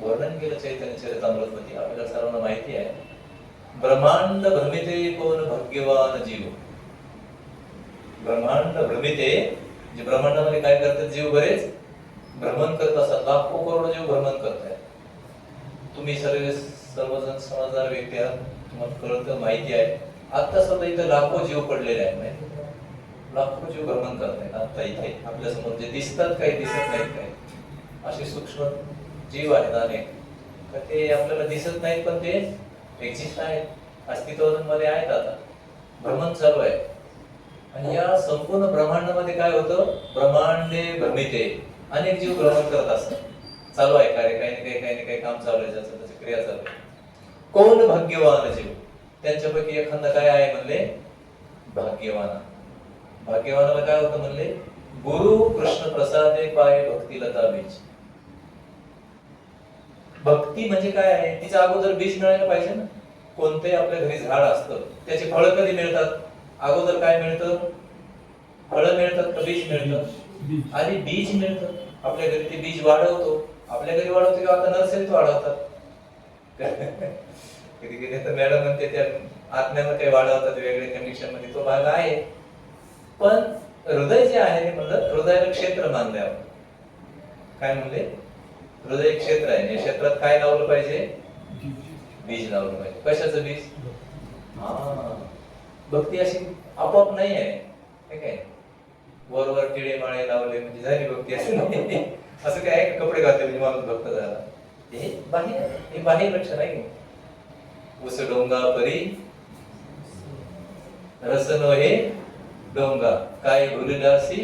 वर्णन केलं चैतन्य चरितामृतमध्ये. आपल्याला सर्वांना माहिती आहे, ब्रह्मांड भ्रमिते कोण भाग्यवान जीव. ब्रह्मांड भ्रमिते, जे ब्रह्मांडामध्ये काय करतात जीव, बरेच भ्रमण करत असतात. लाखो करोड जीव भ्रमण करतायत. तुम्ही सर्वजण समजदार व्यक्ती आहात, तुम्हाला कळतं, माहिती आहे. आता सुद्धा इथं लाखो जीव पडलेले आहेत, माहिती. लाखो जीव भ्रमण करतायत आता इथे आपल्या समोर. जे दिसतात काही, दिसत नाहीत काही, असे सूक्ष्म जीव आहेत अनेक. तर ते आपल्याला दिसत नाहीत, पण ते एक्झिस्ट आहेत, अस्तित्वामध्ये आहेत. आता भ्रमण चालू आहे. आणि या संपूर्ण ब्रह्मांडामध्ये काय होतं, ब्रह्मांडे भ्रमिते, अनेक जीव भ्रमण करत असतात. चालू आहे कार्य, काही ना काही काम चालू आहे, ज्याचं त्याची क्रिया चालू आहे. कोण भाग्यवान जीव, त्यांच्यापैकी एखादा काय आहे म्हणले, भाग्यवान. भाग्यवानाला काय होतं म्हणले, गुरु कृष्ण प्रसादे पाय भक्ती लता बीज. भक्ती म्हणजे काय आहे, तिचं अगोदर बीज मिळायला पाहिजे ना. कोणते आपल्या घरी झाड असतं, त्याची फळं कधी मिळतात, अगोदर काय मिळतं, फळं मिळतात का बीज मिळतं, आधी बीज मिळतं. आपल्या घरी ते बीज वाढवतो, आपल्या घरी वाढवतो किंवा आता नर्सरीत वाढवतात. कधी कधी तर मॅडम म्हणते त्या आत्म्याला काही वाढवतात वेगळ्या कंडिशन मध्ये, तो भाग आहे. पण हृदय जे आहे, म्हणलं हृदयाला क्षेत्र मानले आपण. काय म्हणले, हृदय क्षेत्र आहे. या क्षेत्रात काय लावलं पाहिजे, बीज लावलं पाहिजे. कशाचं बीज, भक्ती अशी आपोआप नाही आहे. काय वरवर टिळे माळे लावले म्हणजे झाली भक्ती, असं नाही. असं काय आहे, कपडे घातले म्हणजे माणूस भक्त झाला. हे बाह्य लक्षण आहे. उस डोंगा परी रसन हे डोंगा, काय भुलदासी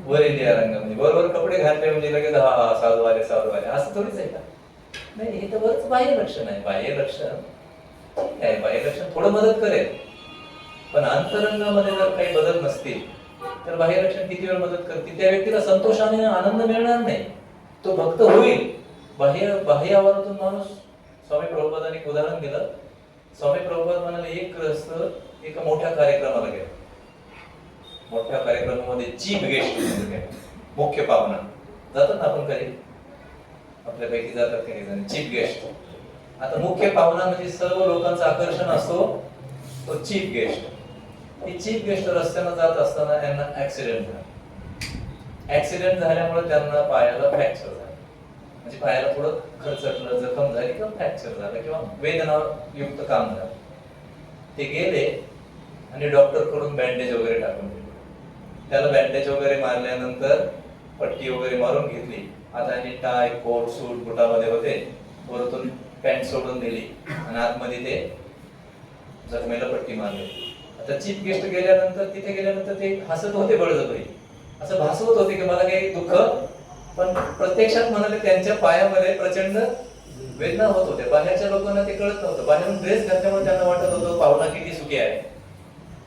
वरिलिया रंग. म्हणजे बरोबर कपडे घातले म्हणजे लगेच हा साधू आले साधू आले, असं थोडीच आहे का. नाही, हे तर बरंच बाह्य लक्षण आहे. बाह्य लक्षण ठीक आहे, बाह्य लक्षण थोडं मदत करेल, पण अंतरंगामध्ये जर काही बदल नसतील तर बाह्य लक्षण किती वेळ मदत करतील. त्या व्यक्तीला संतोषाने आनंद मिळणार नाही, तो भक्त होईल. बाह्य आवारातून माणूस, स्वामी प्रभुपादांनी एक उदाहरण दिलं. स्वामी प्रभुपाद म्हणाले, एक ग्रस्त एका मोठ्या कार्यक्रमाला गेला. मोठ्या कार्यक्रमामध्ये चीफ गेस्ट, मुख्य पाहुणा जातात ना आपण कधी, आपल्यापैकी जातात काही जण चीफ गेस्ट. आता मुख्य पाहुणा म्हणजे सर्व लोकांचं आकर्षण असतो, तो चीफ गेस्ट. ती चीफ गेस्ट रस्त्यानं जात असताना त्यांना ऍक्सिडेंट झाला. ऍक्सिडेंट झाल्यामुळे त्यांना पायाला फ्रॅक्चर झाला, म्हणजे पायाला थोडं खरचटलं, जखम झाली किंवा फ्रॅक्चर झालं किंवा वेदनायुक्त काम झालं. ते गेले आणि डॉक्टर कडून बँडेज वगैरे टाकून दिले. त्याला बँडेज वगैरे मारल्यानंतर पट्टी वगैरे मारून घेतली. आता आणि टाय कोट सूट बुटामध्ये होते, वरतून पॅन्ट सोडून दिली आणि आतमध्ये ते जखमेला पट्टी मारली. आता चीफ गेस्ट गेल्यानंतर, तिथे गेल्यानंतर ते हसत होते बळजबरी, असं भासवत होते की मला काही दुःख, पण प्रत्यक्षात म्हणाले त्यांच्या पायामध्ये प्रचंड वेदना होत होत्या. बाहेरच्या लोकांना ते कळत नव्हतं. बाहेरून ड्रेस घातल्यामुळे त्यांना वाटत होतं पाहुणा किती सुखी आहे,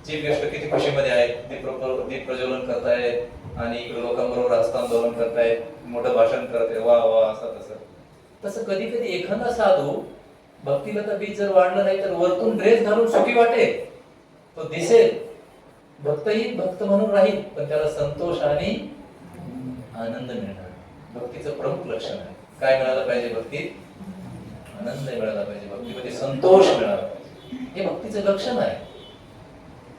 चीफ गेस्ट किती खुशीमध्ये आहेत, दीप प्रज्वलन करतायत आणि इकडे लोकांबरोबर हस्तांदोलन करतायत, मोठं भाषण करतायत, वा वा असं तसं. तसं कधी कधी एखादा साधू भक्तीला तर बीज जर वाढलं नाही तर वरतून ड्रेस घालून सुखी वाटेल, तो दिसेल, भक्तही भक्त म्हणून राहील, पण त्याला संतोष आणि आनंद मिळणार. भक्तीचं प्रमुख लक्षण आहे. काय मिळालं पाहिजे भक्तीत, आनंद मिळाला पाहिजे, भक्तीमध्ये संतोष मिळाला पाहिजे. हे भक्तीचं लक्षण आहे.